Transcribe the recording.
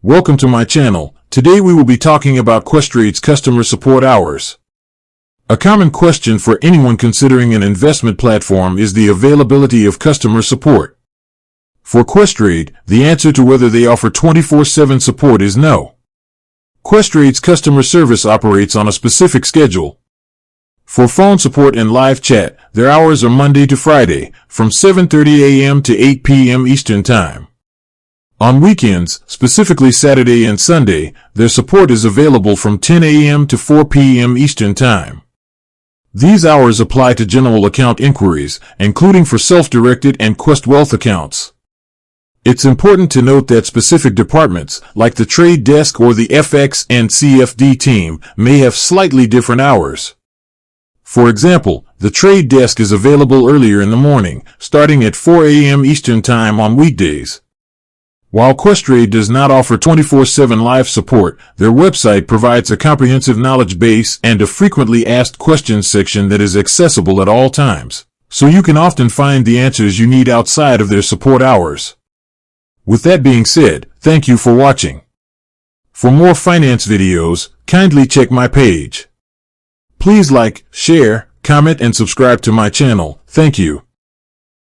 Welcome to my channel. Today we will be talking about Questrade's customer support hours. A common question for anyone considering an investment platform is the availability of customer support. For Questrade, the answer to whether they offer 24/7 support is no. Questrade's customer service operates on a specific schedule. For phone support and live chat, their hours are Monday to Friday, from 7:30 a.m. to 8 p.m. Eastern Time. On weekends, specifically Saturday and Sunday, their support is available from 10 a.m. to 4 p.m. Eastern Time. These hours apply to general account inquiries, including for self-directed and Quest Wealth accounts. It's important to note that specific departments, like the trade desk or the FX and CFD team, may have slightly different hours. For example, the trade desk is available earlier in the morning, starting at 4 a.m. Eastern Time on weekdays. While Questrade does not offer 24/7 live support, their website provides a comprehensive knowledge base and a frequently asked questions section that is accessible at all times, so you can often find the answers you need outside of their support hours. With that being said, thank you for watching. For more finance videos, kindly check my page. Please like, share, comment, and subscribe to my channel. Thank you.